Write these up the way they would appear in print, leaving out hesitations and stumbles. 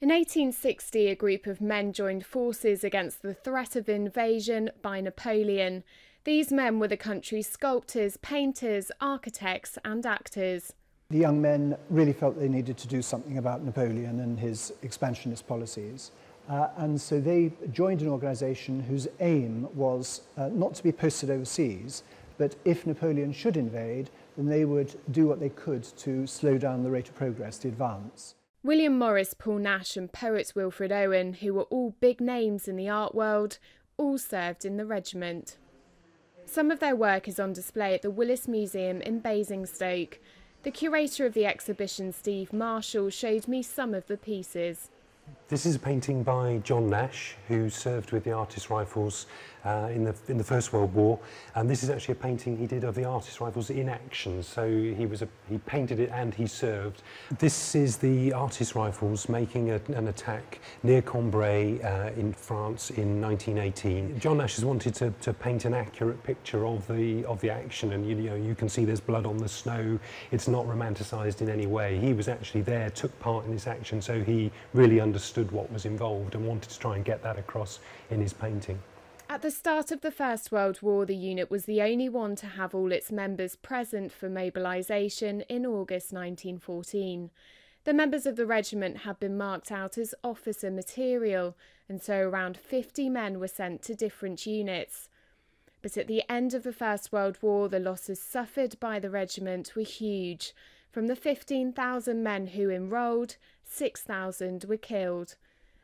In 1860, a group of men joined forces against the threat of invasion by Napoleon. These men were the country's sculptors, painters, architects and actors. The young men really felt they needed to do something about Napoleon and his expansionist policies. And so they joined an organisation whose aim was not to be posted overseas, but if Napoleon should invade, then they would do what they could to slow down the rate of progress, the advance. William Morris, Paul Nash and poet Wilfred Owen, who were all big names in the art world, all served in the regiment. Some of their work is on display at the Willis Museum in Basingstoke. The curator of the exhibition, Steve Marshall, showed me some of the pieces. This is a painting by John Nash, who served with the Artist Rifles in the First World War. And this is actually a painting he did of the Artist Rifles in action. So he painted it and he served. This is the Artist Rifles making an attack near Cambrai in France in 1918. John Nash has wanted to paint an accurate picture of the action, and you can see there's blood on the snow. It's not romanticised in any way. He was actually there, took part in this action, so he really understood what was involved and wanted to try and get that across in his painting. At the start of the First World War, the unit was the only one to have all its members present for mobilisation in August 1914. The members of the regiment had been marked out as officer material, and so around 50 men were sent to different units. But at the end of the First World War, the losses suffered by the regiment were huge. From the 15,000 men who enrolled, 6,000 were killed.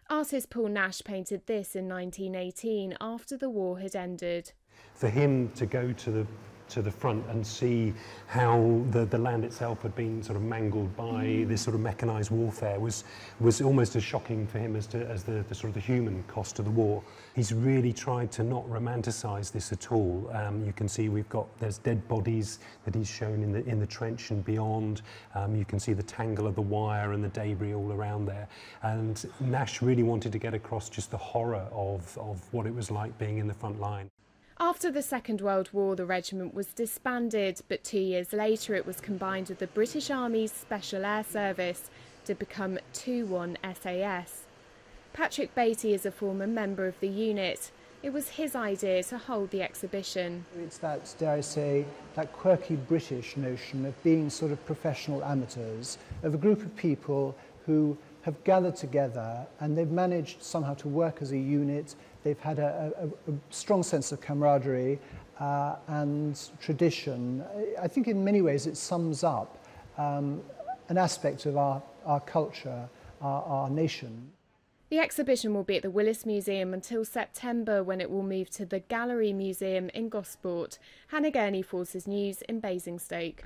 Artist Paul Nash painted this in 1918 after the war had ended. For him to go to the front and see how the land itself had been sort of mangled by this sort of mechanised warfare was almost as shocking for him as the sort of the human cost of the war. He's really tried to not romanticise this at all. You can see there's dead bodies that he's shown in the trench and beyond. You can see the tangle of the wire and the debris all around there. And Nash really wanted to get across just the horror of what it was like being in the front line. After the Second World War, the regiment was disbanded, but 2 years later it was combined with the British Army's Special Air Service to become 2-1 SAS. Patrick Beattie is a former member of the unit. It was his idea to hold the exhibition. It's that, dare I say, that quirky British notion of being sort of professional amateurs, of a group of people who have gathered together and they've managed somehow to work as a unit. They've had a strong sense of camaraderie and tradition. I think in many ways it sums up an aspect of our culture, our nation. The exhibition will be at the Willis Museum until September, when it will move to the Gallery Museum in Gosport. Hannah Gurney, Forces News in Basingstoke.